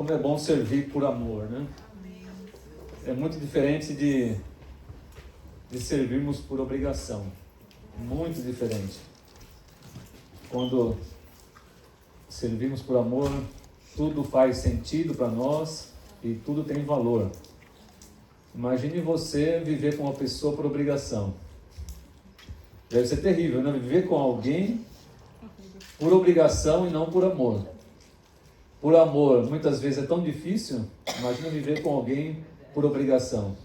como é bom servir por amor, né? É muito diferente de servirmos por obrigação. Muito diferente. Quando servimos por amor, tudo faz sentido para nós e tudo tem valor. Imagine você viver com uma pessoa por obrigação. Deve ser terrível, né? Viver com alguém por obrigação e não por amor. Por amor, muitas vezes é tão difícil. Imagina viver com alguém por obrigação.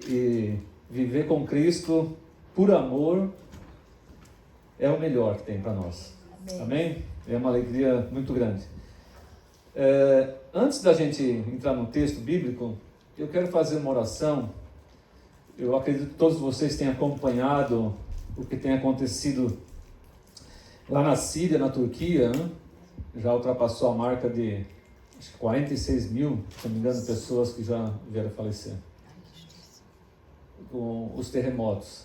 E viver com Cristo por amor é o melhor que tem para nós. Amém? É uma alegria muito grande. Antes da gente entrar no texto bíblico, eu quero fazer uma oração. Eu acredito que todos vocês têm acompanhado o que tem acontecido lá na Síria, na Turquia, né? Já ultrapassou a marca de acho que 46 mil, se não me engano, pessoas que já vieram falecer com os terremotos.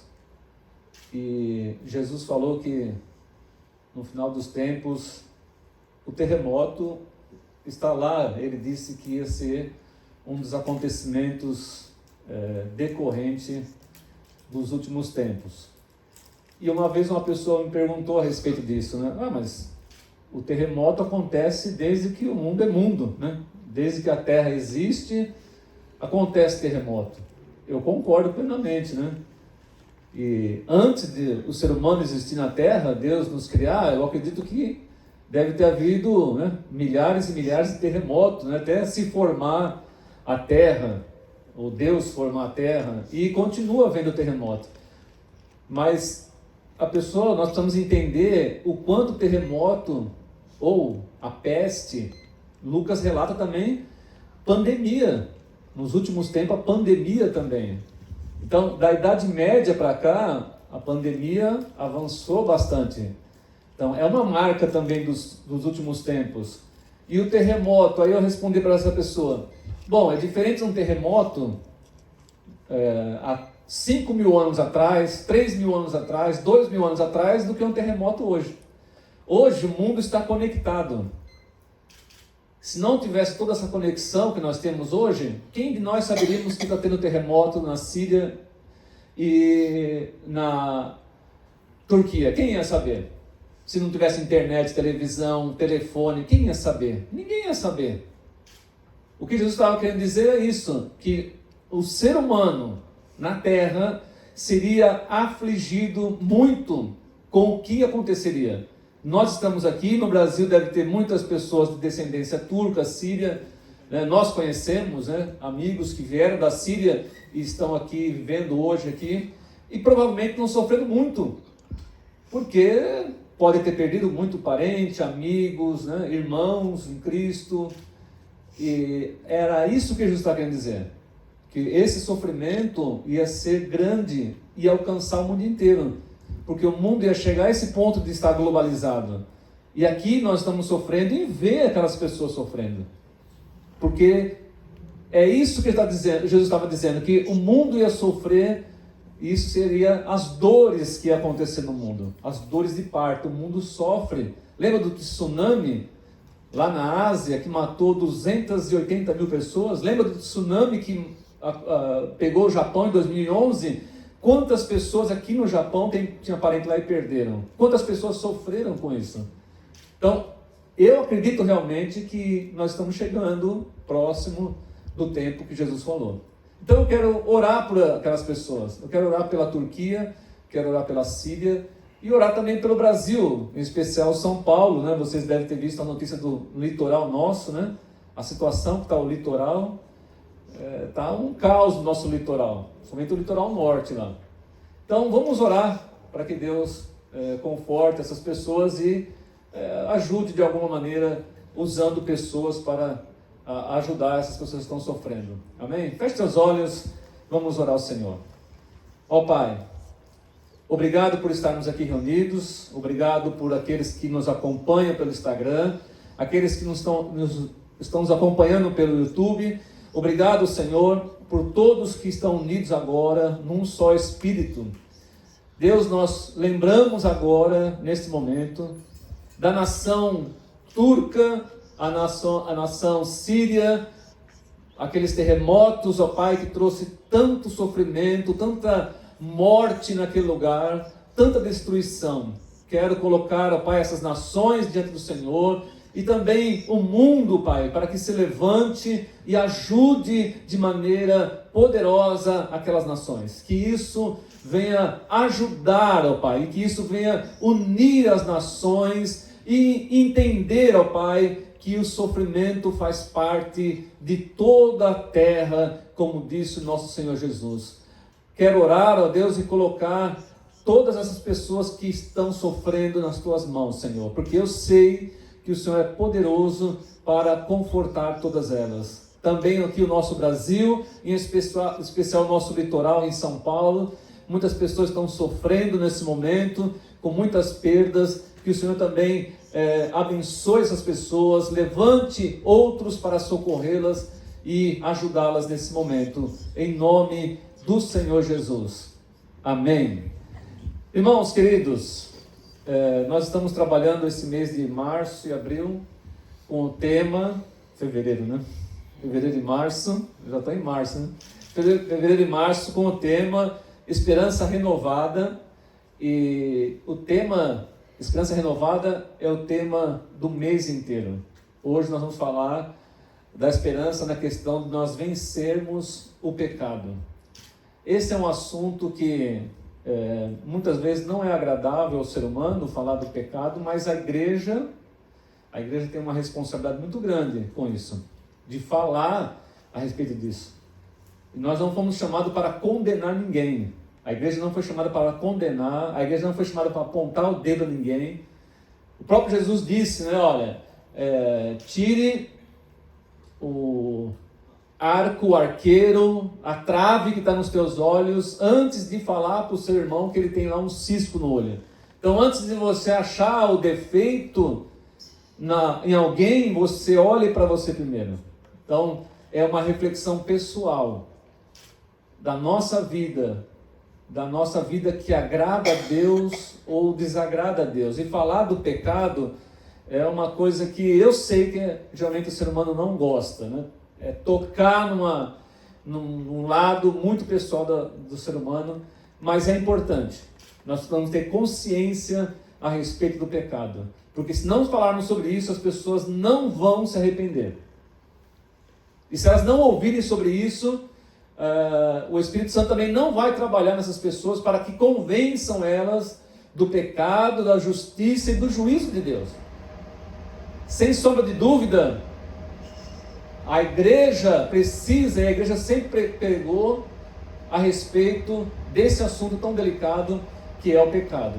E Jesus falou que no final dos tempos o terremoto está lá. Ele disse que ia ser um dos acontecimentos decorrente dos últimos tempos. E uma vez uma pessoa me perguntou a respeito disso, né? Mas o terremoto acontece desde que o mundo é mundo, né? Desde que a Terra existe, acontece terremoto. Eu concordo plenamente, né? E antes de o ser humano existir na Terra, Deus nos criar, eu acredito que deve ter havido, né, milhares e milhares de terremotos, né, até se formar a Terra, ou Deus formar a Terra, e continua havendo terremoto. Mas nós precisamos entender o quanto o terremoto, ou a peste, Lucas relata também pandemia, nos últimos tempos a pandemia também. Então, da Idade Média para cá, a pandemia avançou bastante. Então, é uma marca também dos últimos tempos. E o terremoto, aí eu respondi para essa pessoa, bom, é diferente um terremoto há 5 mil anos atrás, 3 mil anos atrás, 2 mil anos atrás, do que um terremoto hoje. Hoje o mundo está conectado. Se não tivesse toda essa conexão que nós temos hoje, quem de nós saberíamos que está tendo terremoto na Síria e na Turquia? Quem ia saber? Se não tivesse internet, televisão, telefone, quem ia saber? Ninguém ia saber. O que Jesus estava querendo dizer é isso, que o ser humano na Terra seria afligido muito com o que aconteceria. Nós estamos aqui, no Brasil deve ter muitas pessoas de descendência turca, síria, né? Nós conhecemos, né, amigos que vieram da Síria e estão aqui, vivendo hoje aqui, e provavelmente estão sofrendo muito, porque podem ter perdido muito parente, amigos, né, irmãos em Cristo, e era isso que Jesus está querendo dizer, que esse sofrimento ia ser grande, ia alcançar o mundo inteiro, porque o mundo ia chegar a esse ponto de estar globalizado. E aqui nós estamos sofrendo e ver aquelas pessoas sofrendo. Porque é isso que Jesus estava dizendo, que o mundo ia sofrer, e isso seria as dores que ia acontecer no mundo. As dores de parto, o mundo sofre. Lembra do tsunami lá na Ásia, que matou 280 mil pessoas? Lembra do tsunami que pegou o Japão em 2011? Quantas pessoas aqui no Japão tinha parente lá e perderam? Quantas pessoas sofreram com isso? Então, eu acredito realmente que nós estamos chegando próximo do tempo que Jesus falou. Então eu quero orar por aquelas pessoas. Eu quero orar pela Turquia, quero orar pela Síria e orar também pelo Brasil, em especial São Paulo, né? Vocês devem ter visto a notícia do litoral nosso, né? A situação que está o litoral. Está um caos no nosso litoral, somente o litoral norte lá. Então vamos orar para que Deus conforte essas pessoas e ajude de alguma maneira, usando pessoas para ajudar essas pessoas que estão sofrendo. Amém? Feche seus olhos, vamos orar ao Senhor. Ó Pai, obrigado por estarmos aqui reunidos, obrigado por aqueles que nos acompanham pelo Instagram, aqueles que estão nos acompanhando pelo YouTube. Obrigado, Senhor, por todos que estão unidos agora num só Espírito. Deus, nós lembramos agora, neste momento, da nação turca, a nação síria, aqueles terremotos, ó Pai, que trouxe tanto sofrimento, tanta morte naquele lugar, tanta destruição. Quero colocar, ó Pai, essas nações diante do Senhor e também o mundo, Pai, para que se levante e ajude de maneira poderosa aquelas nações. Que isso venha ajudar, ó Pai, e que isso venha unir as nações e entender, ó Pai, que o sofrimento faz parte de toda a terra, como disse o nosso Senhor Jesus. Quero orar, ó Deus, e colocar todas essas pessoas que estão sofrendo nas Tuas mãos, Senhor, porque eu sei que o Senhor é poderoso para confortar todas elas. Também aqui o nosso Brasil, em especial o nosso litoral em São Paulo, muitas pessoas estão sofrendo nesse momento, com muitas perdas. Que o Senhor também abençoe essas pessoas, levante outros para socorrê-las e ajudá-las nesse momento, em nome do Senhor Jesus. Amém. Irmãos queridos, nós estamos trabalhando esse mês de março e abril com o tema, fevereiro, né? Fevereiro e março, já está em março, né? Fevereiro e março com o tema Esperança Renovada. E o tema Esperança Renovada é o tema do mês inteiro. Hoje nós vamos falar da esperança na questão de nós vencermos o pecado. Esse é um assunto que muitas vezes não é agradável ao ser humano falar do pecado, mas a igreja tem uma responsabilidade muito grande com isso, de falar a respeito disso. E nós não fomos chamados para condenar ninguém. A igreja não foi chamada para condenar, a igreja não foi chamada para apontar o dedo a ninguém. O próprio Jesus disse, né, olha, tire o arco, o arqueiro, a trave que está nos teus olhos, antes de falar para o seu irmão que ele tem lá um cisco no olho. Então, antes de você achar o defeito em alguém, você olhe para você primeiro. Então, é uma reflexão pessoal da nossa vida que agrada a Deus ou desagrada a Deus. E falar do pecado é uma coisa que eu sei que geralmente o ser humano não gosta, né? É tocar num lado muito pessoal do ser humano, mas é importante. Nós precisamos ter consciência a respeito do pecado, porque se não falarmos sobre isso, as pessoas não vão se arrepender. E se elas não ouvirem sobre isso, o Espírito Santo também não vai trabalhar nessas pessoas para que convençam elas do pecado, da justiça e do juízo de Deus. Sem sombra de dúvida, a igreja precisa, e a igreja sempre pregou a respeito desse assunto tão delicado que é o pecado.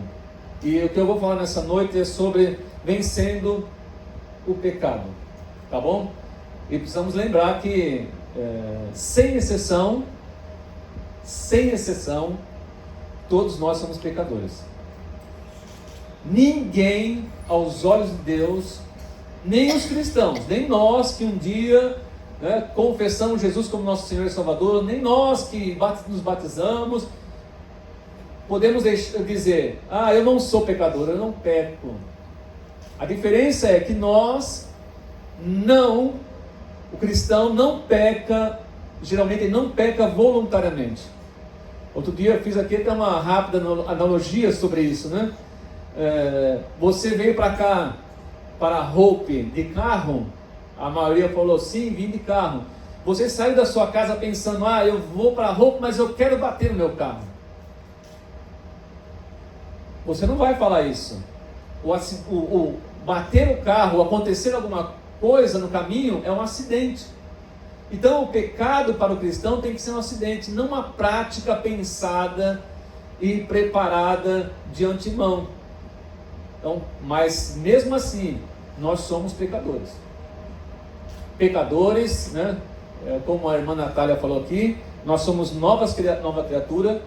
E o que eu vou falar nessa noite é sobre vencendo o pecado, tá bom? E precisamos lembrar que, sem exceção, todos nós somos pecadores. Ninguém, aos olhos de Deus, nem os cristãos, nem nós que um dia confessamos Jesus como nosso Senhor e Salvador, nem nós que nos batizamos, podemos dizer, eu não sou pecador, eu não peco. A diferença é que o cristão não peca, geralmente ele não peca voluntariamente. Outro dia eu fiz aqui até uma rápida analogia sobre isso, né? Você veio para cá, para Hope, de carro, a maioria falou sim, vim de carro. Você saiu da sua casa pensando, eu vou para Hope, mas eu quero bater no meu carro. Você não vai falar isso. O bater o carro, acontecer alguma coisa no caminho, é um acidente. Então o pecado para o cristão tem que ser um acidente, não uma prática pensada e preparada de antemão. Então, mas mesmo assim, nós somos pecadores. Pecadores, né? Como a irmã Natália falou aqui, nós somos nova criatura.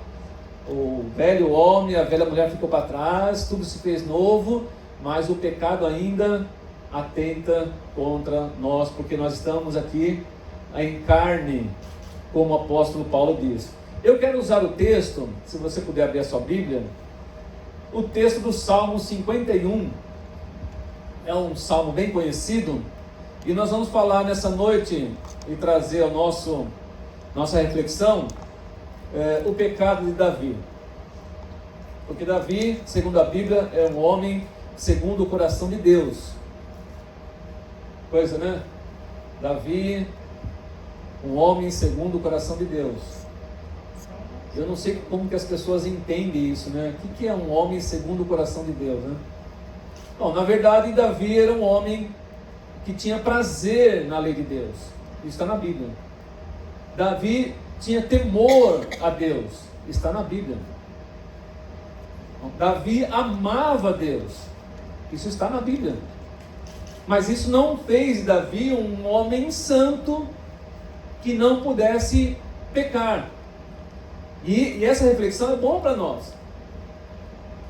O velho homem, a velha mulher ficou para trás, tudo se fez novo, mas o pecado ainda atenta contra nós, porque nós estamos aqui em carne, como o apóstolo Paulo diz. Eu quero usar o texto, se você puder abrir a sua Bíblia, o texto do Salmo 51, é um salmo bem conhecido, E nós vamos falar nessa noite e trazer ao nossa reflexão o pecado de Davi. Porque Davi, segundo a Bíblia, é um homem segundo o coração de Deus. Coisa, né? Davi, um homem segundo o coração de Deus. Eu não sei como que as pessoas entendem isso, né? O que é um homem segundo o coração de Deus, né? Bom, na verdade, Davi era um homem que tinha prazer na lei de Deus. Isso está na Bíblia. Davi tinha temor a Deus. Está na Bíblia. Davi amava Deus. Isso está na Bíblia. Mas isso não fez Davi um homem santo que não pudesse pecar. E essa reflexão é bom para nós,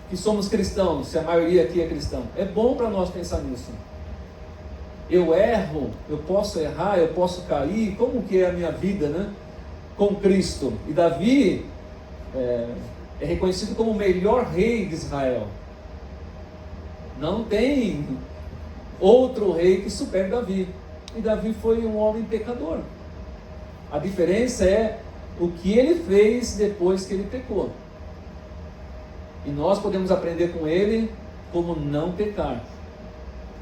que somos cristãos, se a maioria aqui é cristão. É bom para nós pensar nisso. Eu erro, eu posso errar, eu posso cair. Como que é a minha vida, né? Com Cristo. E Davi é reconhecido como o melhor rei de Israel. Não tem outro rei que supere Davi. E Davi foi um homem pecador. A diferença é o que ele fez depois que ele pecou. E nós podemos aprender com ele como não pecar,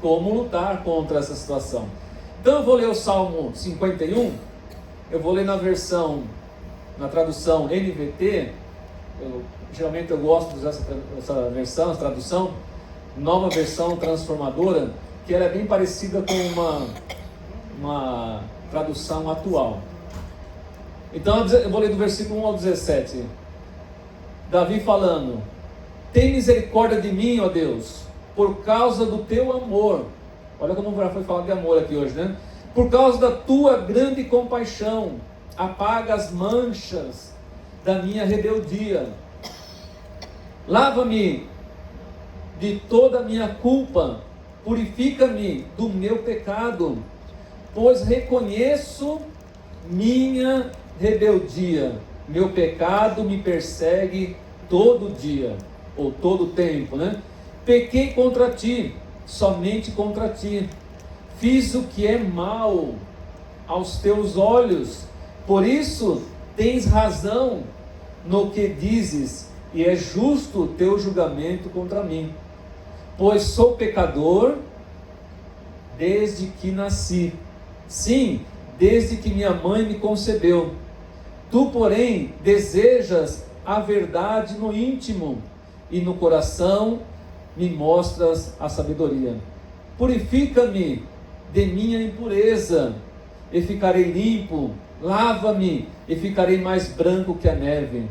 como lutar contra essa situação. Então eu vou ler o Salmo 51, eu vou ler na tradução NVT. Geralmente eu gosto de usar essa versão, essa tradução, nova versão transformadora, que ela é bem parecida com uma tradução atual. Então eu vou ler do versículo 1 ao 17. Davi falando: tem misericórdia de mim, ó Deus, por causa do teu amor. Olha como já foi falado de amor aqui hoje, né? Por causa da tua grande compaixão, apaga as manchas da minha rebeldia. Lava-me de toda a minha culpa, purifica-me do meu pecado, pois reconheço minha rebeldia. Meu pecado me persegue todo dia, ou todo tempo, né? Pequei contra ti, somente contra ti. Fiz o que é mal aos teus olhos. Por isso tens razão no que dizes, e é justo o teu julgamento contra mim. Pois sou pecador desde que nasci. Sim, desde que minha mãe me concebeu. Tu, porém, desejas a verdade no íntimo, e no coração me mostras a sabedoria. Purifica-me de minha impureza, e ficarei limpo. Lava-me, e ficarei mais branco que a neve.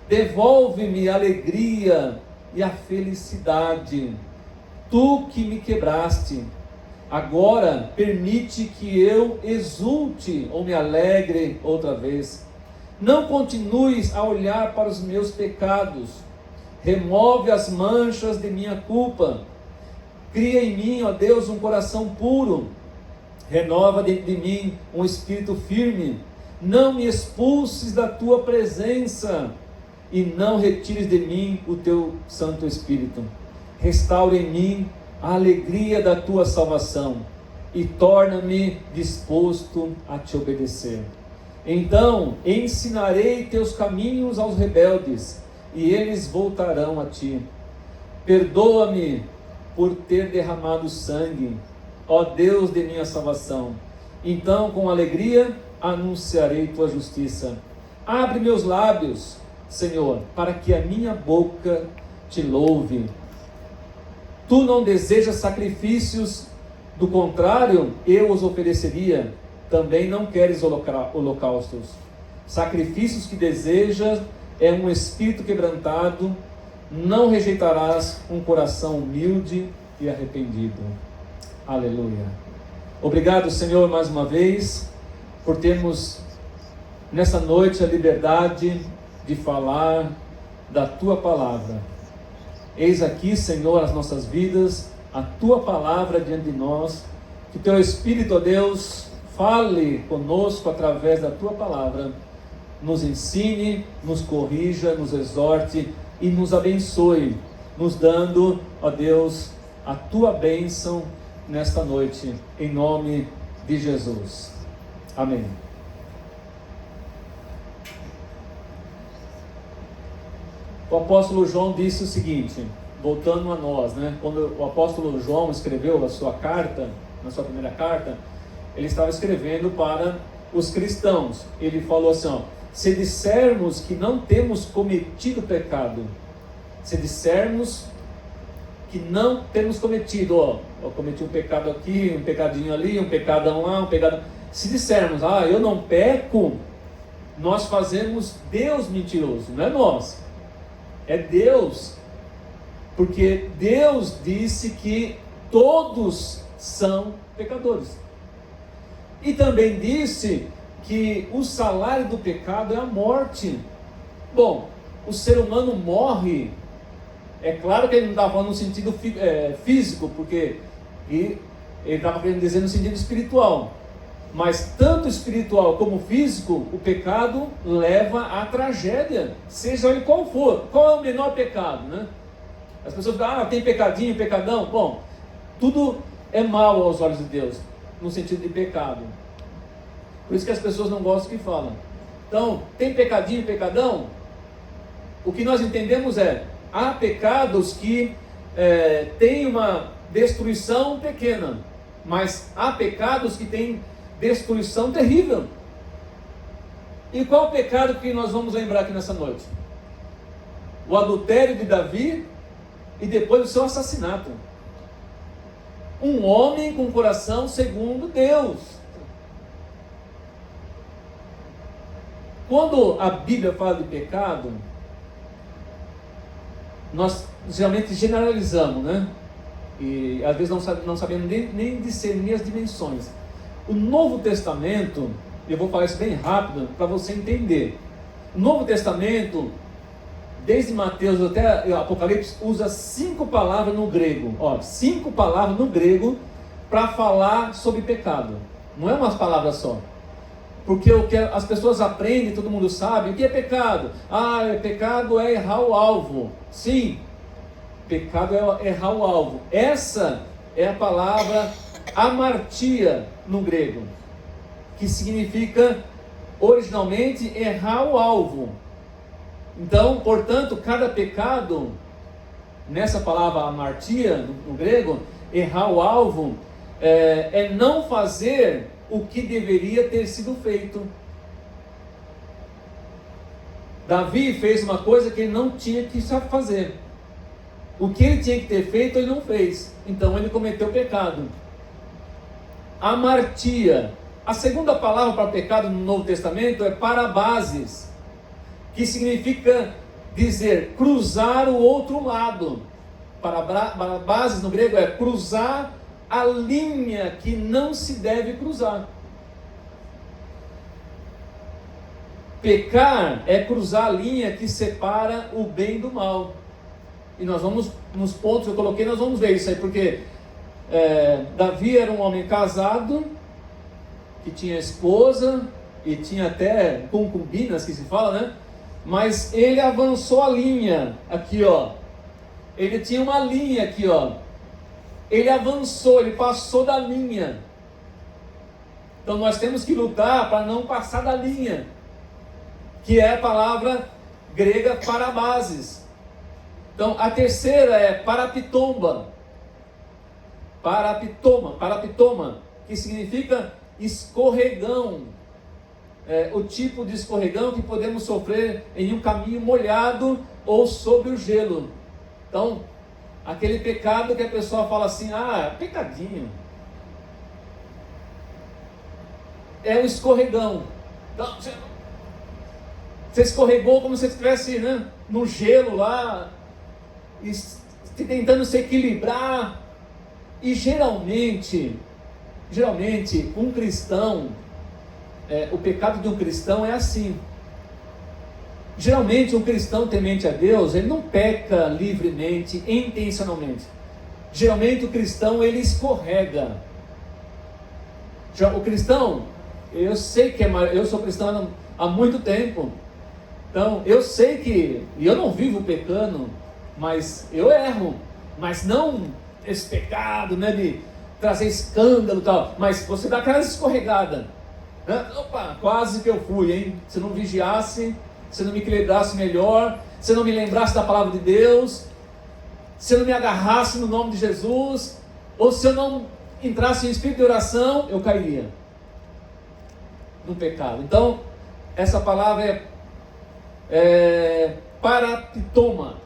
Devolve-me a alegria e a felicidade. Tu que me quebraste, agora permite que eu exulte ou me alegre outra vez. Não continues a olhar para os meus pecados. Remove as manchas de minha culpa. Cria em mim, ó Deus, um coração puro. Renova dentro de mim um espírito firme. Não me expulses da tua presença, e não retires de mim o teu Santo Espírito. Restaura em mim a alegria da tua salvação, e torna-me disposto a te obedecer. Então ensinarei teus caminhos aos rebeldes, e eles voltarão a ti. Perdoa-me por ter derramado sangue, ó Deus de minha salvação. Então com alegria anunciarei tua justiça. Abre meus lábios, Senhor, para que a minha boca te louve. Tu não desejas sacrifícios, do contrário, eu os ofereceria. Também não queres holocaustos. Sacrifícios que desejas é um espírito quebrantado. Não rejeitarás um coração humilde e arrependido. Aleluia. Obrigado, Senhor, mais uma vez, por termos nessa noite a liberdade de falar da tua palavra. Eis aqui, Senhor, as nossas vidas, a tua palavra diante de nós. Que teu Espírito, ó Deus, fale conosco através da tua palavra, nos ensine, nos corrija, nos exorte e nos abençoe, nos dando, ó Deus, a tua bênção nesta noite, em nome de Jesus. Amém. O apóstolo João disse o seguinte, voltando a nós, né? Quando o apóstolo João escreveu a sua carta, na sua primeira carta, ele estava escrevendo para os cristãos. Ele falou assim, ó, se dissermos que não temos cometido pecado, se dissermos que não temos cometido, ó, eu cometi um pecado aqui, um pecadinho ali, um pecadão lá, um pecado... Se dissermos, eu não peco, nós fazemos Deus mentiroso, não é nós, é Deus, porque Deus disse que todos são pecadores. E também disse que o salário do pecado é a morte. Bom, o ser humano morre. É claro que ele não estava falando no sentido físico, porque ele estava querendo dizer no sentido espiritual. Mas tanto espiritual como físico, o pecado leva à tragédia, seja ele qual for. Qual é o menor pecado, né? As pessoas falam, tem pecadinho, pecadão. Bom, tudo é mal aos olhos de Deus, no sentido de pecado. Por isso que as pessoas não gostam que falam. Então, tem pecadinho, pecadão? O que nós entendemos há pecados que têm uma destruição pequena, mas há pecados que têm destruição terrível. E qual o pecado que nós vamos lembrar aqui nessa noite? O adultério de Davi e depois o seu assassinato. Um homem com coração segundo Deus. Quando a Bíblia fala de pecado, nós geralmente generalizamos, né? E às vezes não sabemos nem discernir as dimensões. O Novo Testamento, eu vou falar isso bem rápido para você entender. O Novo Testamento, desde Mateus até Apocalipse, usa 5 palavras no grego. 5 palavras no grego para falar sobre pecado. Não é umas palavras só. Porque o que as pessoas aprendem, todo mundo sabe, o que é pecado? Pecado é errar o alvo. Sim, pecado é errar o alvo. Essa é a palavra amartia no grego, que significa originalmente errar o alvo. Então, portanto, cada pecado, nessa palavra amartia no grego, errar o alvo, é não fazer o que deveria ter sido feito. Davi fez uma coisa que ele não tinha que fazer. O que ele tinha que ter feito, ele não fez. Então ele cometeu pecado. Amartia. A segunda palavra para pecado no Novo Testamento é parabases, que significa dizer cruzar o outro lado. Parabases no grego é cruzar a linha que não se deve cruzar. Pecar é cruzar a linha que separa o bem do mal. E nós vamos, nos pontos que eu coloquei, nós vamos ver isso aí, porque Davi era um homem casado, que tinha esposa, e tinha até concubinas, que se fala, né? Mas ele avançou a linha, aqui ó, ele tinha uma linha aqui ó, ele avançou, ele passou da linha. Então nós temos que lutar para não passar da linha, que é a palavra grega parabases. Então a terceira é parapitoma, que significa escorregão. O tipo de escorregão que podemos sofrer em um caminho molhado ou sobre o gelo. Então, aquele pecado que a pessoa fala assim, pecadinho. É o escorregão. Então, você escorregou como se você estivesse, né, no gelo lá, tentando se equilibrar. E geralmente, um cristão, o pecado de um cristão é assim. Geralmente um cristão temente a Deus, ele não peca livremente, intencionalmente. Geralmente o cristão, ele escorrega. O cristão, eu sei que eu sou cristão há muito tempo, então eu sei que, e eu não vivo pecando, mas eu erro, mas não esse pecado, né, de trazer escândalo e tal, mas você dá aquela escorregada, né? Opa, quase que eu fui, hein? Se não vigiasse, se não me equilibrasse melhor, se não me lembrasse da palavra de Deus, se eu não me agarrasse no nome de Jesus, ou se eu não entrasse em espírito de oração, eu cairia no pecado. Então, essa palavra é parapitoma.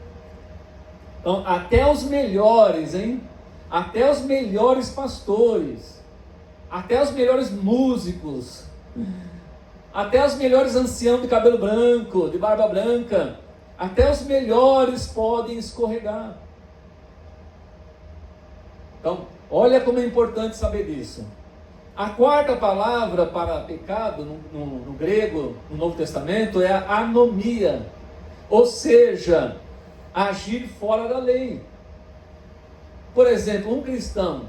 Então, até os melhores, hein? Até os melhores pastores, até os melhores músicos, até os melhores anciãos de cabelo branco, de barba branca, até os melhores podem escorregar. Então, olha como é importante saber disso. A quarta palavra para pecado no grego, no Novo Testamento, é a anomia, ou seja, agir fora da lei. Por exemplo, um cristão,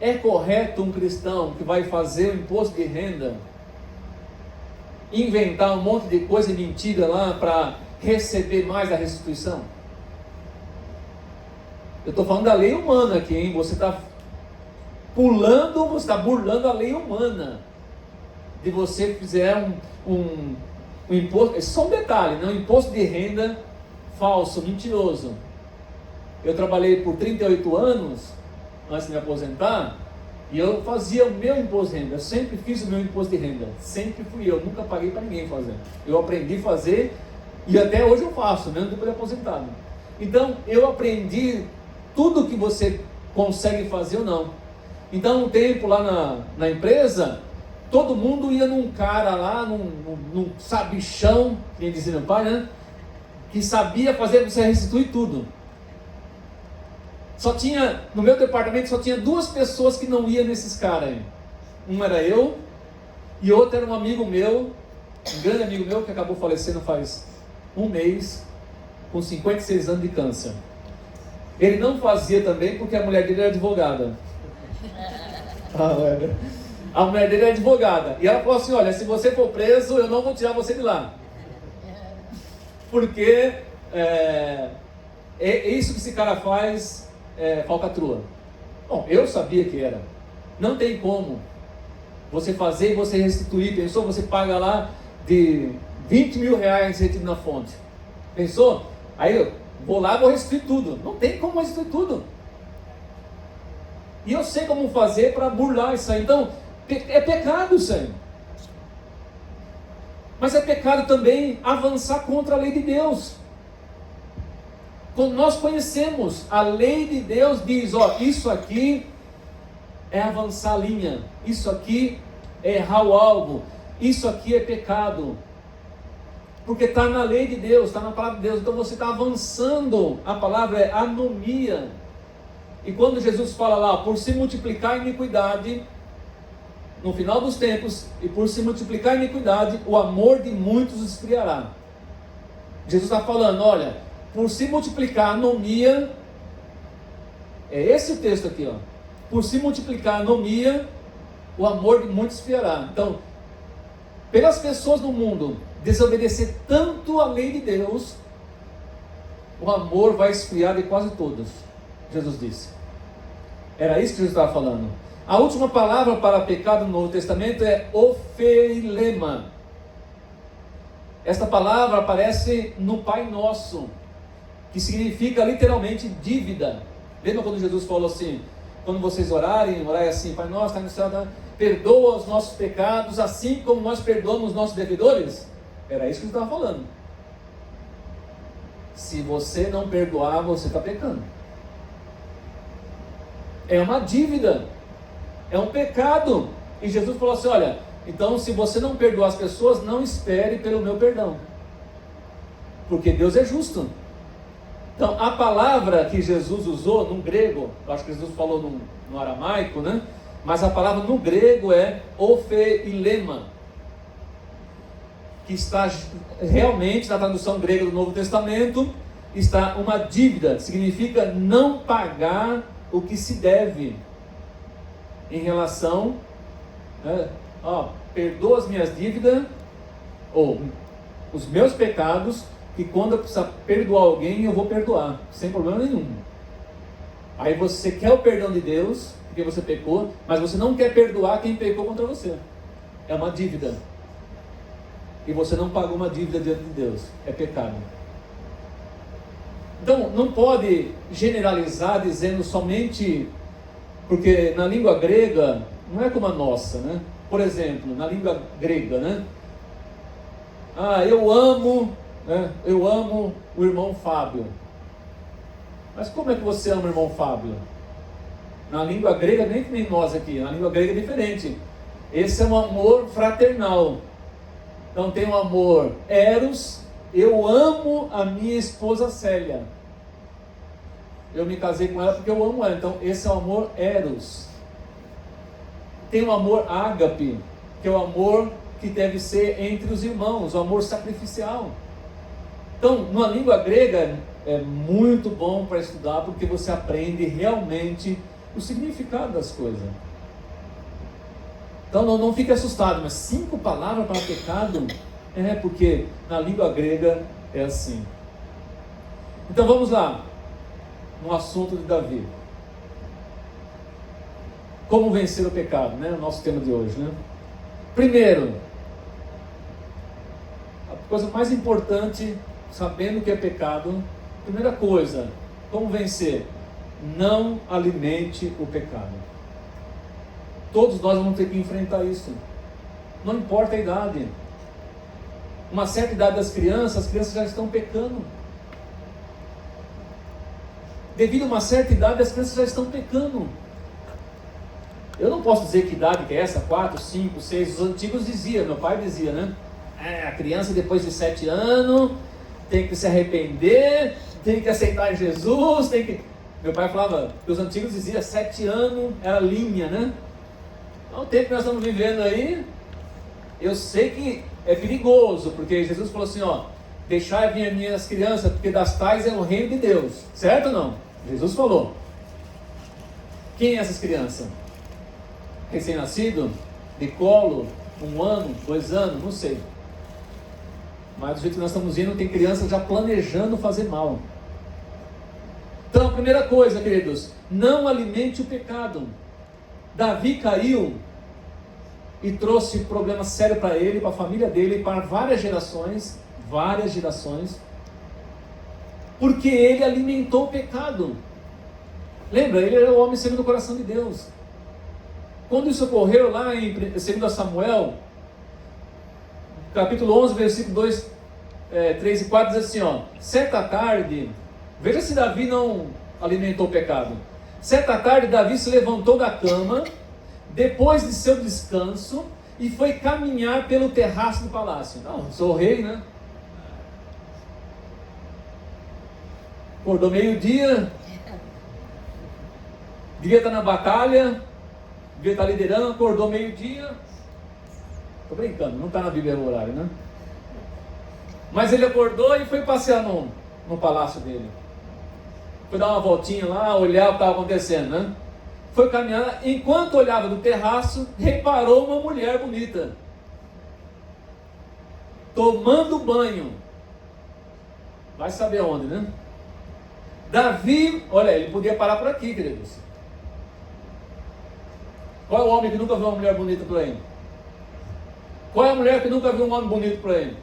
é correto um cristão que vai fazer o imposto de renda, inventar um monte de coisa e mentira lá para receber mais da restituição? Eu estou falando da lei humana aqui, hein? Você está pulando, você está burlando a lei humana. De você fizer um imposto, é só um detalhe, né? Um imposto de renda falso, mentiroso. Eu trabalhei por 38 anos, antes de me aposentar, e eu fazia o meu imposto de renda. Eu sempre fiz o meu imposto de renda. Sempre fui eu, nunca paguei para ninguém fazer. Eu aprendi a fazer, e até hoje eu faço, mesmo depois de aposentado. Então, eu aprendi tudo que você consegue fazer ou não. Então, um tempo lá na empresa, todo mundo ia num cara lá, num sabichão, quem dizia meu pai, né? Que sabia fazer você restituir tudo. No meu departamento só tinha 2 pessoas que não iam nesses caras aí. Um era eu, e outro era um amigo meu, um grande amigo meu, que acabou falecendo faz um mês, com 56 anos de câncer. Ele não fazia também porque a mulher dele era advogada. A mulher dele era advogada. E ela falou assim, olha, se você for preso, eu não vou tirar você de lá. Porque é isso que esse cara faz, falcatrua. Bom, eu sabia que era. Não tem como você fazer e você restituir. Pensou? Você paga lá de 20 mil reais retido na fonte. Pensou? Aí eu vou lá e vou restituir tudo. Não tem como restituir tudo. E eu sei como fazer para burlar isso aí. Então, é pecado isso aí. Mas é pecado também avançar contra a lei de Deus. Quando nós conhecemos, a lei de Deus diz, ó, isso aqui é avançar a linha. Isso aqui é errar o alvo. Isso aqui é pecado. Porque está na lei de Deus, está na palavra de Deus. Então você está avançando. A palavra é anomia. E quando Jesus fala lá, por se multiplicar a iniquidade, no final dos tempos, e por se multiplicar a iniquidade, o amor de muitos esfriará. Jesus está falando, olha, por se multiplicar a anomia, é esse o texto aqui, ó. Por se multiplicar a anomia, o amor de muitos esfriará. Então, pelas pessoas no mundo desobedecer tanto a lei de Deus, o amor vai esfriar de quase todos, Jesus disse. Era isso que Jesus estava falando. A última palavra para pecado no Novo Testamento é oferilema. Esta palavra aparece no Pai Nosso, que significa literalmente dívida. Lembra quando Jesus falou assim, quando vocês orarem, orai assim, Pai Nosso, está no céu, perdoa os nossos pecados, assim como nós perdoamos os nossos devedores? Era isso que ele estava falando. Se você não perdoar, você está pecando. É uma dívida, é um pecado. E Jesus falou assim, olha, então se você não perdoar as pessoas, não espere pelo meu perdão, porque Deus é justo. Então a palavra que Jesus usou no grego, eu acho que Jesus falou no aramaico, né? Mas a palavra no grego é oferilema, que está realmente na tradução grega do Novo Testamento, está uma dívida, significa não pagar o que se deve em relação, perdoa as minhas dívidas, ou os meus pecados, que quando eu precisar perdoar alguém, eu vou perdoar, sem problema nenhum. Aí você quer o perdão de Deus, porque você pecou, mas você não quer perdoar quem pecou contra você. É uma dívida. E você não pagou uma dívida diante de Deus. É pecado. Então, não pode generalizar dizendo somente... Porque na língua grega, não é como a nossa, né? Por exemplo, na língua grega, né? Eu amo o irmão Fábio. Mas como é que você ama o irmão Fábio? Na língua grega, nem que nem nós aqui, na língua grega é diferente. Esse é um amor fraternal. Então tem um amor eros. Eu amo a minha esposa Célia. Eu me casei com ela porque eu amo ela. Então esse é o amor eros. Tem o amor ágape, que é o amor que deve ser entre os irmãos, o amor sacrificial. Então, na língua grega é muito bom para estudar, porque você aprende realmente o significado das coisas. Então não fique assustado, mas 5 palavras para pecado? Porque na língua grega é assim. Então vamos lá, no assunto de Davi. Como vencer o pecado, né? O nosso tema de hoje, né? Primeiro, a coisa mais importante, sabendo que é pecado, primeira coisa, como vencer? Não alimente o pecado. Todos nós vamos ter que enfrentar isso. Não importa a idade. Uma certa idade das crianças, as crianças já estão pecando. Devido a uma certa idade, as crianças já estão pecando. Eu não posso dizer que idade que é essa, 4, 5, 6, os antigos diziam, meu pai dizia, né? A criança depois de 7 anos tem que se arrepender, tem que aceitar Jesus, tem que... Meu pai falava que os antigos diziam 7 anos era linha, né? Então, o tempo que nós estamos vivendo aí, eu sei que é perigoso, porque Jesus falou assim, deixai vir as minhas crianças, porque das tais é o reino de Deus, certo ou não? Jesus falou. Quem é essas crianças? Recém-nascido? De colo? 1 ano? 2 anos? Não sei. Mas do jeito que nós estamos indo, tem crianças já planejando fazer mal. Então a primeira coisa, queridos, não alimente o pecado. Davi caiu e trouxe problema sério para ele, para a família dele, para várias gerações, porque ele alimentou o pecado. Lembra, ele era o homem segundo o coração de Deus. Quando isso ocorreu lá em 2 Samuel, capítulo 11, versículo 2, 3 e 4, diz assim, certa tarde, veja se Davi não alimentou o pecado. Certa tarde, Davi se levantou da cama, depois de seu descanso, e foi caminhar pelo terraço do palácio. Não, sou o rei, né? Acordou meio-dia, devia estar na batalha, devia estar liderando, acordou meio-dia. Estou brincando, não está na Bíblia o horário, né? Mas ele acordou e foi passear no palácio dele. Foi dar uma voltinha lá, olhar o que estava acontecendo, né? Foi caminhar, enquanto olhava do terraço, reparou uma mulher bonita, tomando banho. Vai saber onde, né? Davi, olha, ele podia parar por aqui, queridos. Qual é o homem que nunca viu uma mulher bonita por aí? Qual é a mulher que nunca viu um homem bonito por aí?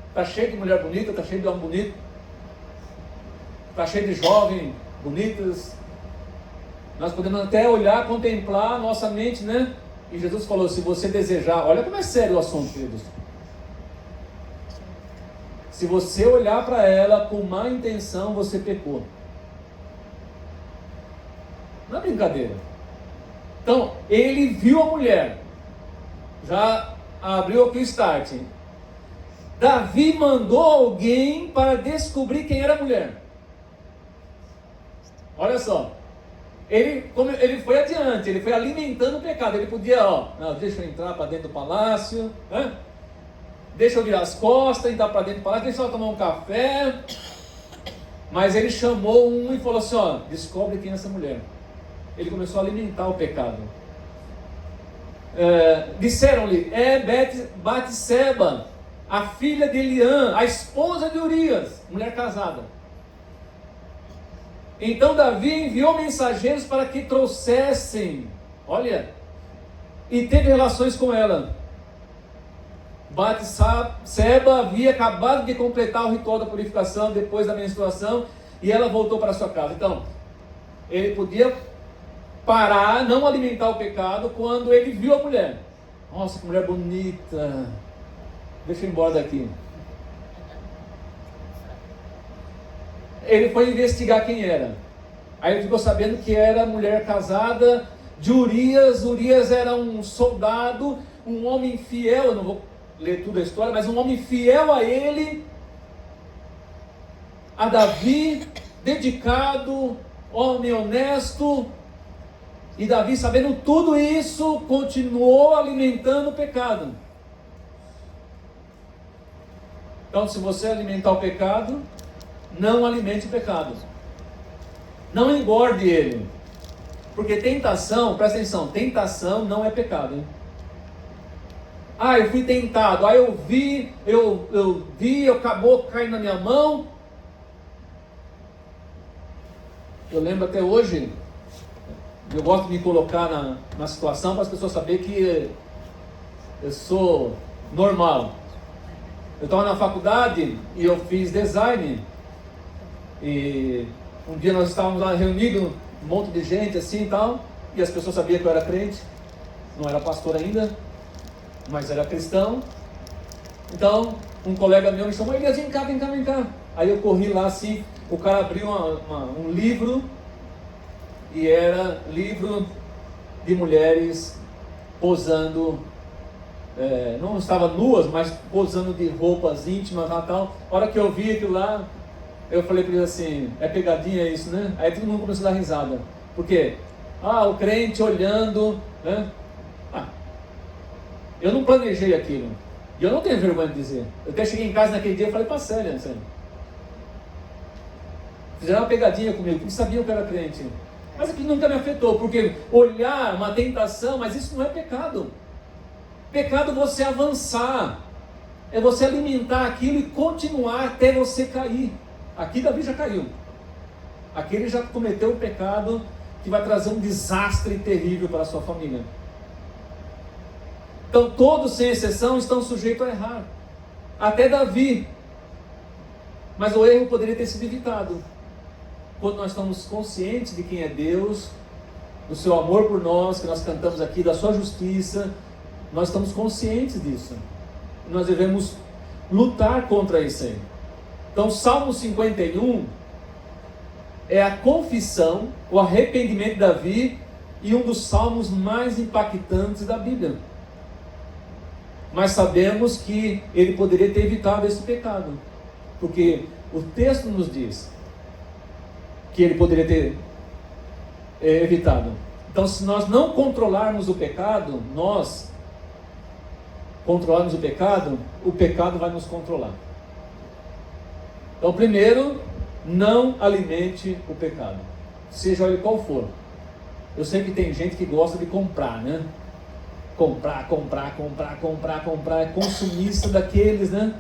Está cheio de mulher bonita, está cheio de homem bonito, está cheio de jovens bonitas. Nós podemos até olhar, contemplar a nossa mente, né? E Jesus falou, se você desejar, olha como é sério o assunto, queridos. Se você olhar para ela com má intenção, você pecou. Não é brincadeira. Então, ele viu a mulher, já abriu aqui o start. Davi mandou alguém para descobrir quem era a mulher. Olha só, ele foi adiante, ele foi alimentando o pecado. Ele podia, não, deixa eu entrar para dentro do palácio, né? Deixa eu virar as costas, entrar para dentro do palácio, deixa eu tomar um café. Mas ele chamou um e falou assim, descobre quem é essa mulher. Ele começou a alimentar o pecado. Disseram-lhe, Batseba, a filha de Eliã, a esposa de Urias, mulher casada. Então Davi enviou mensageiros para que trouxessem, olha, e teve relações com ela. Batseba havia acabado de completar o ritual da purificação depois da menstruação e ela voltou para sua casa. Então, ele podia parar, não alimentar o pecado quando ele viu a mulher. Nossa, que mulher bonita. Deixa eu ir embora daqui. Ele foi investigar quem era. Aí ele ficou sabendo que era mulher casada de Urias. Urias era um soldado, um homem fiel. Eu não vou ler tudo a história, mas um homem fiel a ele, a Davi, dedicado, homem honesto. E Davi, sabendo tudo isso, continuou alimentando o pecado. Então, se você alimentar o pecado, não alimente o pecado. Não engorde ele. Porque tentação, presta atenção, tentação não é pecado, hein? Ah, eu fui tentado, eu vi, acabou caindo na minha mão. Eu lembro até hoje, eu gosto de me colocar na situação para as pessoas saberem que eu sou normal. Eu estava na faculdade e eu fiz design. E um dia nós estávamos lá reunidos, um monte de gente assim e tal, e as pessoas sabiam que eu era crente, não era pastor ainda, mas era cristão. Então, um colega meu me chamou, Elias, vem cá. Aí eu corri lá assim, o cara abriu um livro, e era livro de mulheres posando, não estava nuas, mas posando de roupas íntimas lá e tal. A hora que eu vi aquilo lá, eu falei para ele assim, é pegadinha isso, né? Aí todo mundo começou a dar risada. Por quê? O crente olhando, né? Eu não planejei aquilo. E eu não tenho vergonha de dizer. Eu até cheguei em casa naquele dia e falei para a Célia, fizeram uma pegadinha comigo, porque sabiam que eu era crente. Mas aquilo nunca me afetou, porque olhar uma tentação, mas isso não é pecado. Pecado é você avançar, é você alimentar aquilo e continuar até você cair. Aqui Davi já caiu. Aqui ele já cometeu um pecado que vai trazer um desastre terrível para a sua família. Então todos, sem exceção, estão sujeitos a errar. Até Davi. Mas o erro poderia ter sido evitado quando nós estamos conscientes de quem é Deus, do seu amor por nós, que nós cantamos aqui, da sua justiça. Nós estamos conscientes disso. Nós devemos lutar contra isso aí. Então, Salmo 51 é a confissão, o arrependimento de Davi e um dos salmos mais impactantes da Bíblia. Mas sabemos que ele poderia ter evitado esse pecado, porque o texto nos diz que ele poderia ter evitado. Então, se nós não controlarmos o pecado, o pecado vai nos controlar. Então, primeiro, não alimente o pecado, seja ele qual for. Eu sei que tem gente que gosta de comprar, né? Comprar, é consumista daqueles, né?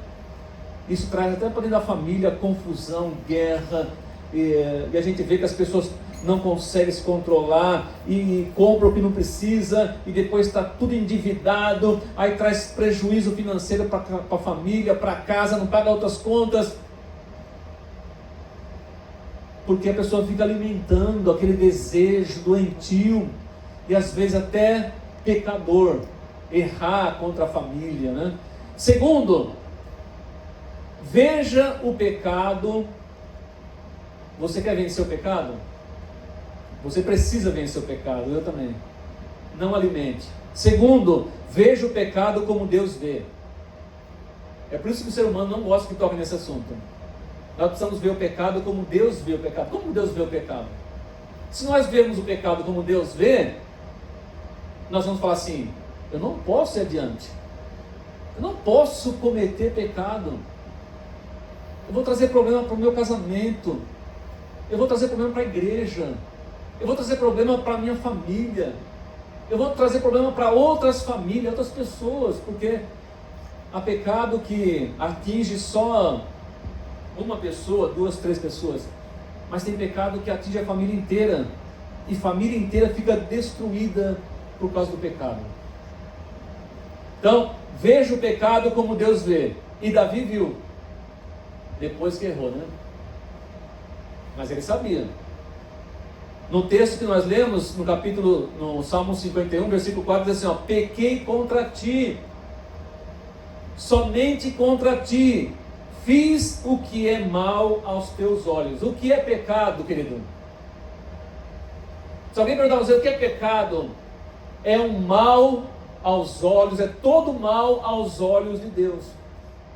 Isso traz até para dentro da família confusão, guerra, e a gente vê que as pessoas não conseguem se controlar e compram o que não precisa e depois está tudo endividado, aí traz prejuízo financeiro para a família, para casa, não paga outras contas, porque a pessoa fica alimentando aquele desejo doentio e às vezes até pecador, errar contra a família, né? Segundo, veja o pecado. Você quer vencer o pecado? Você precisa vencer o pecado, eu também. Não alimente. Segundo, veja o pecado como Deus vê. É por isso que o ser humano não gosta que toque nesse assunto. Nós precisamos ver o pecado como Deus vê o pecado. Como Deus vê o pecado? Se nós vemos o pecado como Deus vê, nós vamos falar assim, eu não posso ir adiante. Eu não posso cometer pecado. Eu vou trazer problema para o meu casamento. Eu vou trazer problema para a igreja. Eu vou trazer problema para a minha família. Eu vou trazer problema para outras famílias, outras pessoas, porque há pecado que atinge só uma pessoa, 2, 3 pessoas. mas tem pecado que atinge a família inteira, e família inteira fica destruída por causa do pecado. Então, veja o pecado como Deus vê, e Davi viu, depois que errou, né? Mas ele sabia. No texto que nós lemos, no Salmo 51, versículo 4, diz assim, ó, pequei contra ti, somente contra ti, fiz o que é mal aos teus olhos. O que é pecado, querido? Se alguém perguntar a você o que é pecado, é um mal aos olhos, é todo mal aos olhos de Deus.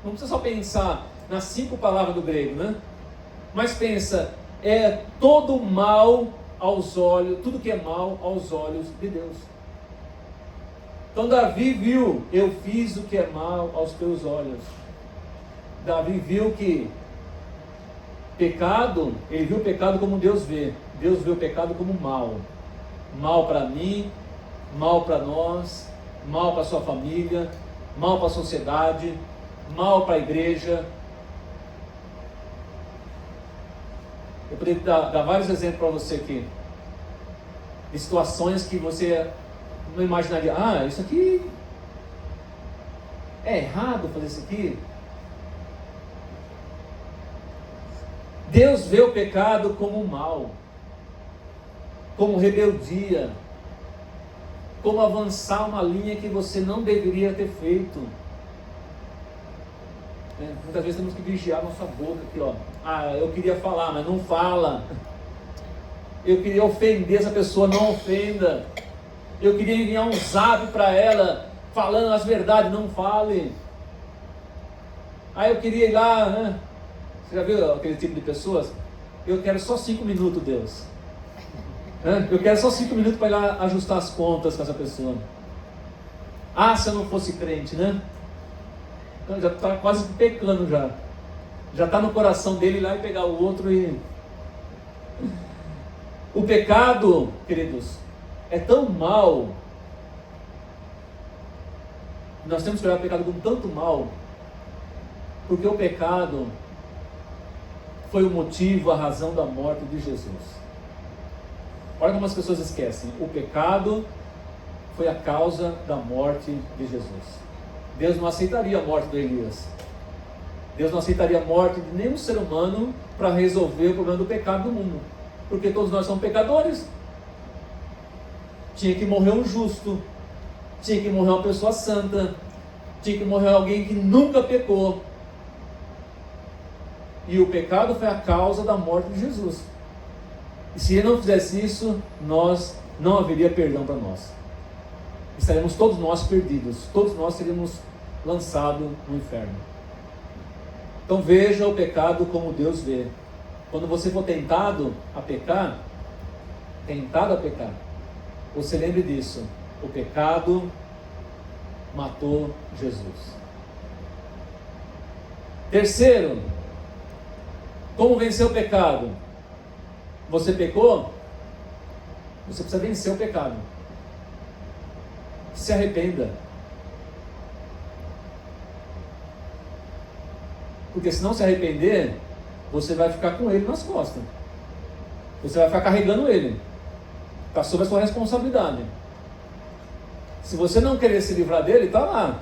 Não precisa só pensar nas 5 palavras do grego, né? Mas pensa, é todo mal aos olhos, tudo que é mal aos olhos de Deus. Então Davi viu, eu fiz o que é mal aos teus olhos. Davi viu que pecado, ele viu o pecado como Deus vê. Deus vê o pecado como mal. Mal para mim, mal para nós, mal para a sua família, mal para a sociedade, mal para a igreja. Eu poderia dar vários exemplos para você aqui, de situações que você não imaginaria. Ah, isso aqui é errado fazer isso aqui. Deus vê o pecado como mal, como rebeldia, como avançar uma linha que você não deveria ter feito. Muitas vezes temos que vigiar nossa boca aqui, ó. Ah, eu queria falar, mas não fala. Eu queria ofender essa pessoa, não ofenda. Eu queria enviar um zap para ela, falando as verdades, não fale. Aí eu queria ir lá, né? Você já viu aquele tipo de pessoas? Eu quero só 5 minutos, Deus. Eu quero só 5 minutos para ir lá ajustar as contas com essa pessoa. Ah, se eu não fosse crente, né? Então, já está quase pecando já. Já está no coração dele ir lá e pegar o outro e... O pecado, queridos, é tão mal. Nós temos que olhar o pecado com tanto mal, porque o pecado foi o motivo, a razão da morte de Jesus. Olha como as pessoas esquecem. O pecado foi a causa da morte de Jesus. Deus não aceitaria a morte do Elias. Deus não aceitaria a morte de nenhum ser humano para resolver o problema do pecado do mundo. Porque todos nós somos pecadores. Tinha que morrer um justo. Tinha que morrer uma pessoa santa. Tinha que morrer alguém que nunca pecou. E o pecado foi a causa da morte de Jesus. E se ele não fizesse isso, não haveria perdão para nós. Estaremos todos nós perdidos. Todos nós seríamos lançados no inferno. Então veja o pecado como Deus vê. Quando você for tentado a pecar, você lembre disso. O pecado matou Jesus. Terceiro, como vencer o pecado? Você pecou? Você precisa vencer o pecado. Se arrependa. Porque se não se arrepender, você vai ficar com ele nas costas. Você vai ficar carregando ele. Está sob a sua responsabilidade. Se você não querer se livrar dele, está lá.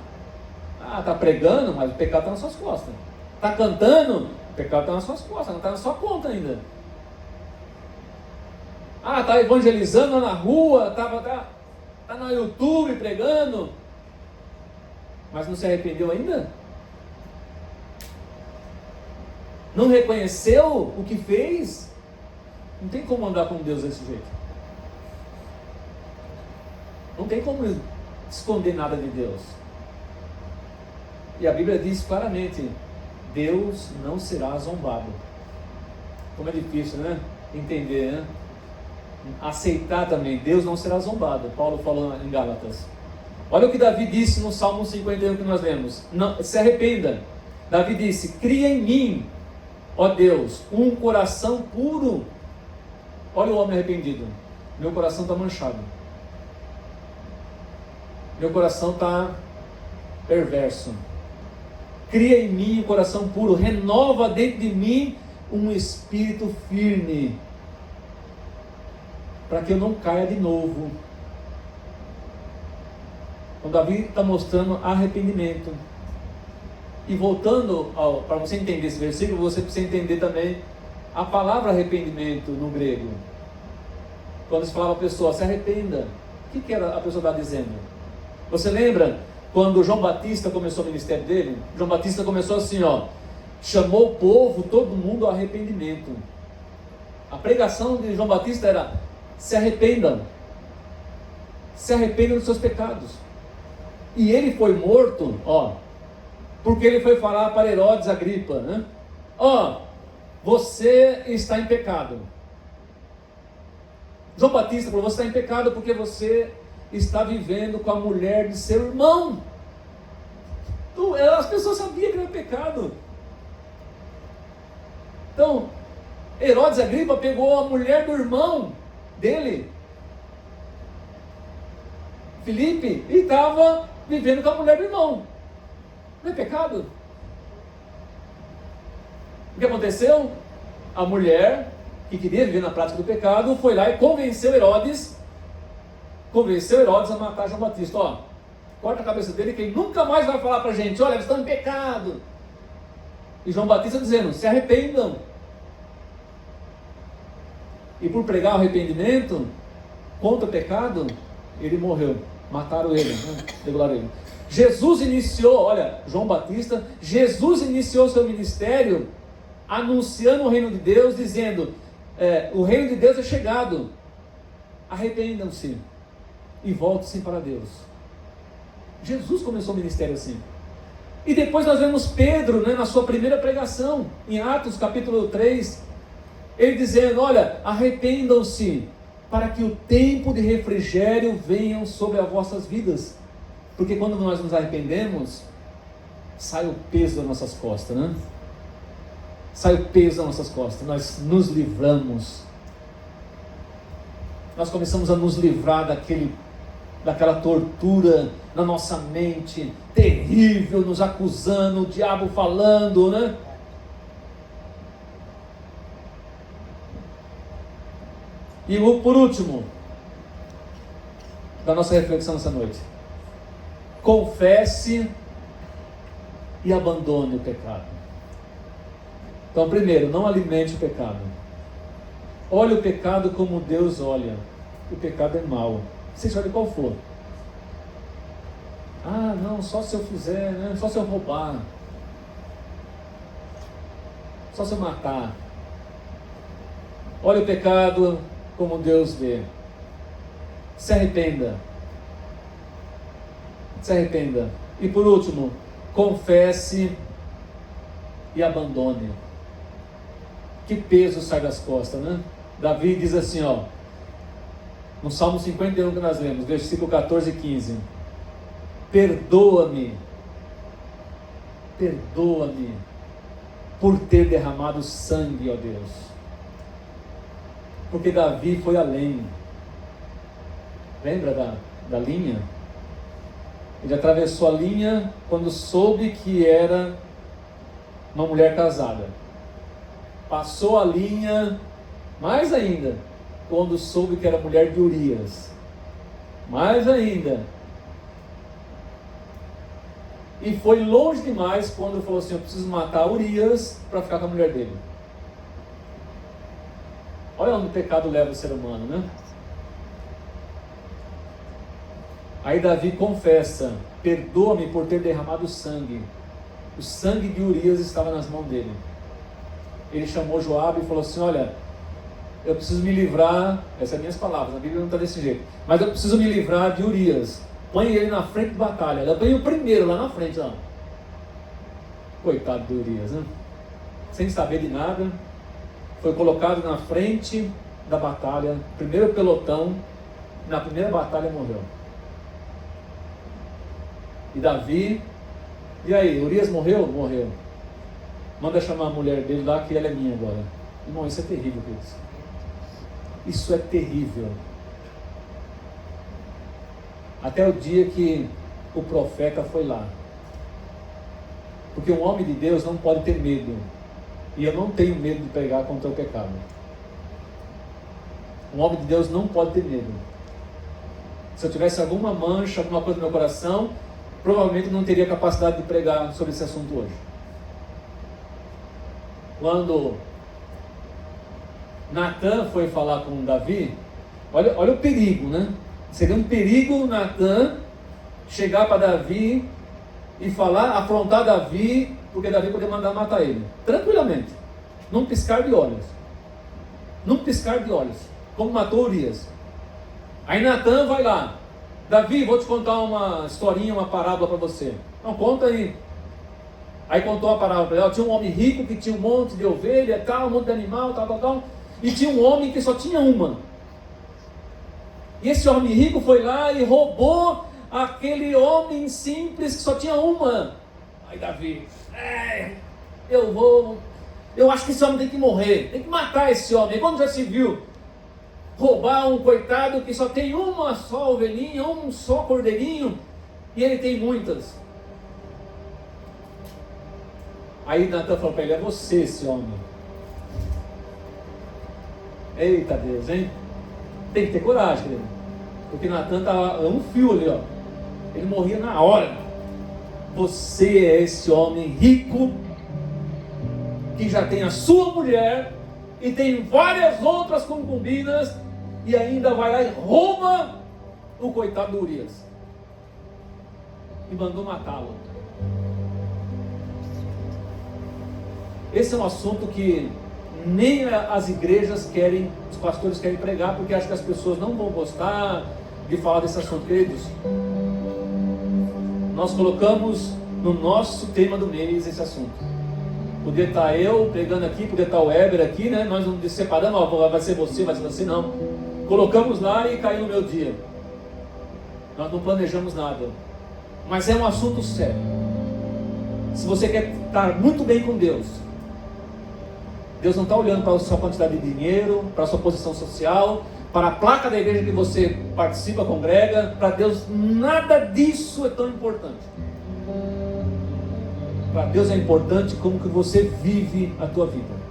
Ah, está pregando, mas o pecado está nas suas costas. Está cantando, o pecado está nas suas costas, não está na sua conta ainda. Ah, está evangelizando lá na rua, está no YouTube pregando, mas não se arrependeu ainda? Não reconheceu o que fez? Não tem como andar com Deus desse jeito. Não tem como esconder nada de Deus. E a Bíblia diz claramente: Deus não será zombado. Como é difícil, né? Entender, né? Aceitar também, Deus não será zombado. Paulo falou em Gálatas. Olha o que Davi disse no Salmo 51 que nós lemos. Não, se arrependa. Davi disse: cria em mim, ó Deus, um coração puro. Olha o homem arrependido. Meu coração está manchado. Meu coração está perverso. Cria em mim um coração puro. Renova dentro de mim um espírito firme, para que eu não caia de novo. Então Davi está mostrando arrependimento. E voltando, para você entender esse versículo, você precisa entender também a palavra arrependimento no grego. Quando se falava a pessoa, se arrependa, o que era a pessoa está dizendo? Você lembra quando João Batista começou o ministério dele? João Batista começou assim, chamou o povo, todo mundo ao arrependimento. A pregação de João Batista era: se arrependam dos seus pecados. E ele foi morto, porque ele foi falar para Herodes Agripa, né? Você está em pecado. João Batista falou: você está em pecado porque você está vivendo com a mulher de seu irmão. Então, as pessoas sabiam que era pecado. Então, Herodes Agripa pegou a mulher do irmão dele, Filipe, e estava vivendo com a mulher do irmão. Não é pecado? O que aconteceu? A mulher, que queria viver na prática do pecado, foi lá e convenceu Herodes a matar João Batista. Corta a cabeça dele, que ele nunca mais vai falar para a gente: olha, eles estão em pecado. E João Batista dizendo: se arrependam. E por pregar o arrependimento contra o pecado, ele morreu. Mataram ele, degolaram ele. Jesus iniciou seu ministério anunciando o reino de Deus, dizendo: o reino de Deus é chegado, arrependam-se e voltem-se para Deus. Jesus começou o ministério assim. E depois nós vemos Pedro, na sua primeira pregação, em Atos capítulo 3, ele dizendo: olha, arrependam-se, para que o tempo de refrigério venha sobre as vossas vidas. Porque quando nós nos arrependemos, sai o peso das nossas costas, né? Sai o peso das nossas costas, nós nos livramos. Nós começamos a nos livrar daquela tortura na nossa mente, terrível, nos acusando, o diabo falando, né? E por último, da nossa reflexão essa noite: confesse e abandone o pecado. Então, primeiro, não alimente o pecado. Olhe o pecado como Deus olha. O pecado é mau, seja de qual for. Não, só se eu fizer, né? Só se eu roubar, só se eu matar. Olhe o pecado como Deus vê. Se arrependa. Se arrependa. E por último, confesse e abandone. Que peso sai das costas, né? Davi diz assim, no Salmo 51 que nós lemos, versículo 14 e 15: perdoa-me por ter derramado sangue, ó Deus. Porque Davi foi além. Lembra da linha? Ele atravessou a linha quando soube que era uma mulher casada. Passou a linha mais ainda quando soube que era mulher de Urias. Mais ainda. E foi longe demais quando falou assim: eu preciso matar Urias para ficar com a mulher dele. Olha onde o pecado leva o ser humano, né? Aí Davi confessa: perdoa-me por ter derramado sangue. O sangue de Urias estava nas mãos dele. Ele chamou Joabe e falou assim: olha, eu preciso me livrar, essas são minhas palavras, a Bíblia não está desse jeito, mas eu preciso me livrar de Urias. Põe ele na frente de batalha. Ela põe o primeiro lá na frente, Coitado de Urias, né? Sem saber de nada, foi colocado na frente da batalha, primeiro pelotão, na primeira batalha morreu. E Davi, e aí, Urias morreu? Morreu. Manda chamar a mulher dele lá, que ela é minha agora. Irmão, isso é terrível, queridos. Isso é terrível. Até o dia que o profeta foi lá. Porque um homem de Deus não pode ter medo. E eu não tenho medo de pregar contra o pecado. Um homem de Deus não pode ter medo. Se eu tivesse alguma mancha, alguma coisa no meu coração, provavelmente não teria capacidade de pregar sobre esse assunto hoje. Quando Natan foi falar com Davi, olha o perigo, né? Seria um perigo Natan chegar para Davi e falar, afrontar Davi, porque Davi poderia mandar matar ele, tranquilamente, num piscar de olhos, como matou Urias. Aí Natan vai lá, Davi, vou te contar uma historinha, uma parábola para você. Não, conta aí. Aí contou a parábola para ele. Tinha um homem rico que tinha um monte de ovelha, tal, um monte de animal, tal. E tinha um homem que só tinha uma. E esse homem rico foi lá e roubou aquele homem simples que só tinha uma. Aí Davi, eu acho que esse homem tem que morrer, tem que matar esse homem. E quando já se viu roubar um coitado que só tem uma só ovelhinha, um só cordeirinho, e ele tem muitas. Aí Natan falou para ele, é você esse homem. Eita Deus, hein? Tem que ter coragem, querido. Porque Natan estava um fio ali, ó. Ele morria na hora. Você é esse homem rico, que já tem a sua mulher, e tem várias outras concubinas, e ainda vai lá e rouba o coitado do Urias. E mandou matá-lo. Esse é um assunto que nem as igrejas querem, os pastores querem pregar, porque acham que as pessoas não vão gostar de falar desse assunto, queridos. Nós colocamos no nosso tema do mês esse assunto. Podia estar eu pregando aqui, podia estar o Weber aqui, né? Nós não separamos, vai ser você, não. Colocamos lá e caiu no meu dia. Nós não planejamos nada. Mas é um assunto sério. Se você quer estar muito bem com Deus, Deus não está olhando para a sua quantidade de dinheiro, para a sua posição social, para a placa da igreja que você participa, congrega. Para Deus, nada disso é tão importante. Para Deus é importante como que você vive a tua vida.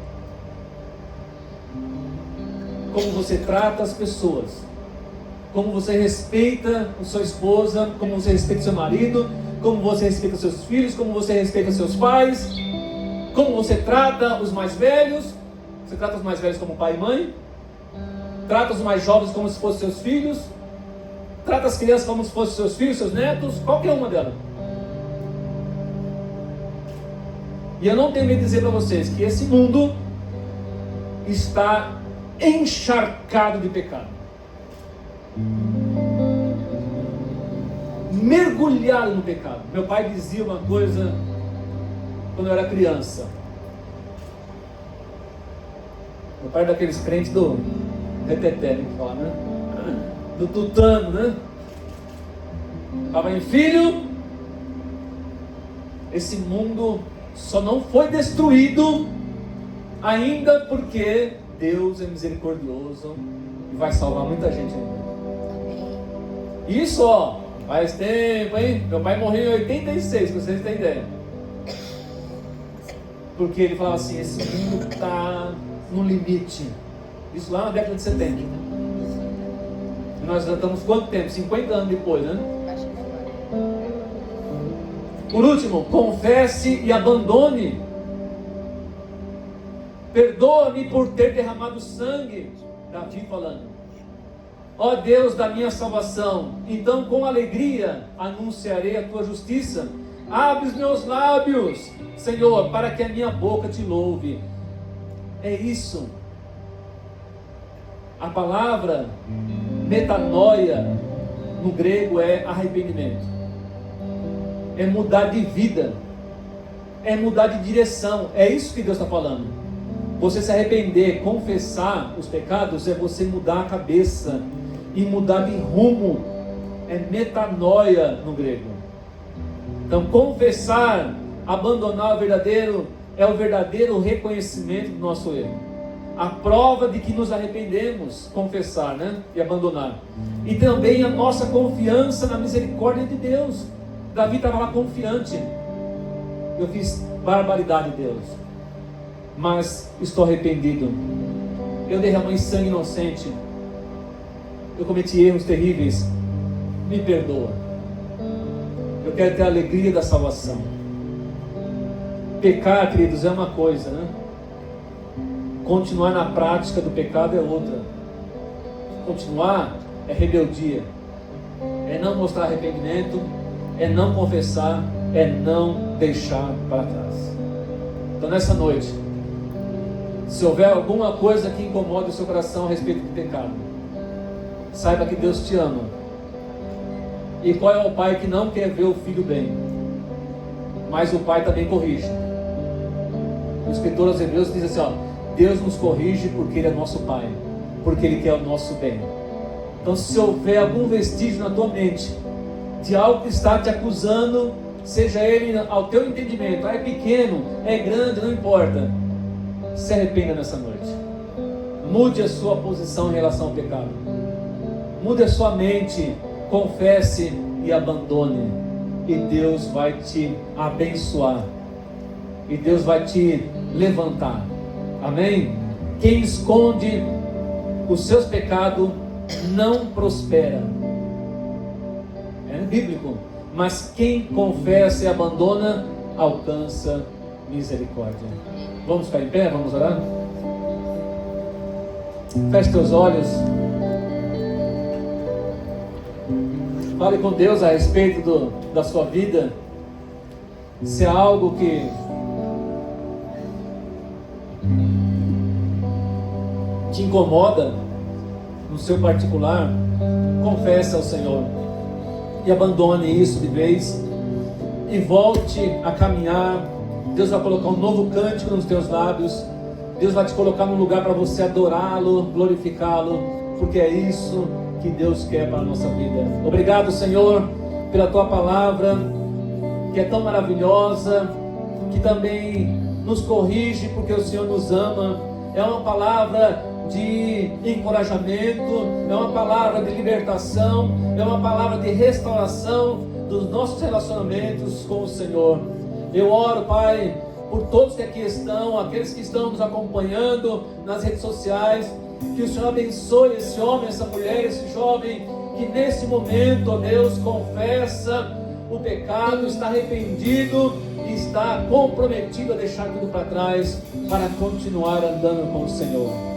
Como você trata as pessoas. Como você respeita a sua esposa, como você respeita o seu marido, como você respeita os seus filhos, como você respeita os seus pais, como você trata os mais velhos. Você trata os mais velhos como pai e mãe, trata os mais jovens como se fossem seus filhos, trata as crianças como se fossem seus filhos, seus netos, qualquer uma delas. E eu não tenho medo de dizer para vocês que esse mundo está encharcado de pecado, mergulhado no pecado. Meu pai dizia uma coisa quando eu era criança. Meu pai é daqueles crentes do reteté, que fala, né? Do tutano, né? Falava em filho, esse mundo só não foi destruído ainda porque Deus é misericordioso e vai salvar muita gente ainda. Isso, ó, faz tempo, hein? Meu pai morreu em 86, pra vocês terem ideia. Porque ele falava assim, esse mundo está no limite. Isso lá na década de 70. E nós já estamos quanto tempo? 50 anos depois, né? Por último, confesse e abandone. Perdoa-me por ter derramado sangue. Davi falando. Ó Deus da minha salvação, então com alegria anunciarei a tua justiça. Abre os meus lábios, Senhor, para que a minha boca te louve. É isso. A palavra metanoia no grego é arrependimento. É mudar de vida. É mudar de direção. É isso que Deus está falando. Você se arrepender, confessar os pecados, é você mudar a cabeça e mudar de rumo. É metanoia no grego. Então, confessar, abandonar o verdadeiro, é o verdadeiro reconhecimento do nosso erro. A prova de que nos arrependemos, confessar, né? E abandonar. E também a nossa confiança na misericórdia de Deus. Davi estava lá confiante. Eu fiz barbaridade, Deus. mas estou arrependido. Eu derramei sangue inocente, eu cometi erros terríveis, me perdoa. Eu quero ter a alegria da salvação. Pecar, queridos, é uma coisa, né? Continuar na prática do pecado é outra. Continuar é rebeldia, é não mostrar arrependimento, é não confessar, é não deixar para trás. Então nessa noite, se houver alguma coisa que incomode o seu coração a respeito do pecado, saiba que Deus te ama. E qual é o pai que não quer ver o filho bem? Mas o pai também corrige. O escritor aos Hebreus diz assim, ó, Deus nos corrige porque Ele é nosso pai, porque Ele quer o nosso bem. Então se houver algum vestígio na tua mente de algo que está te acusando, seja ele ao teu entendimento, é pequeno, é grande, não importa, se arrependa nessa noite. Mude a sua posição em relação ao pecado. Mude a sua mente, confesse e abandone. E Deus vai te abençoar. E Deus vai te levantar. Amém? Quem esconde os seus pecados não prospera. É bíblico. Mas quem confessa e abandona alcança misericórdia. Vamos ficar em pé? Vamos orar? Feche teus olhos. Fale com Deus a respeito da sua vida. Se há algo que te incomoda no seu particular, confesse ao Senhor e abandone isso de vez e volte a caminhar. Deus vai colocar um novo cântico nos teus lábios. Deus vai te colocar num lugar para você adorá-lo, glorificá-lo, porque é isso que Deus quer para a nossa vida. Obrigado, Senhor, pela tua palavra, que é tão maravilhosa, que também nos corrige, porque o Senhor nos ama. É uma palavra de encorajamento, é uma palavra de libertação, é uma palavra de restauração dos nossos relacionamentos com o Senhor. Eu oro, Pai, por todos que aqui estão, aqueles que estão nos acompanhando nas redes sociais, que o Senhor abençoe esse homem, essa mulher, esse jovem, que nesse momento, ó Deus, confessa o pecado, está arrependido e está comprometido a deixar tudo para trás para continuar andando com o Senhor.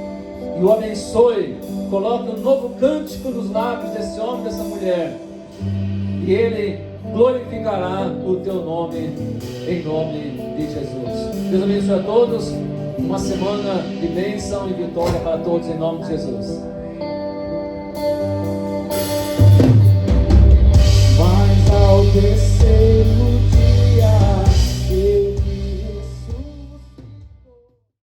E o abençoe, coloque um novo cântico nos lábios desse homem, dessa mulher, e ele glorificará o teu nome, em nome de Jesus. Deus abençoe a todos, uma semana de bênção e vitória para todos, em nome de Jesus.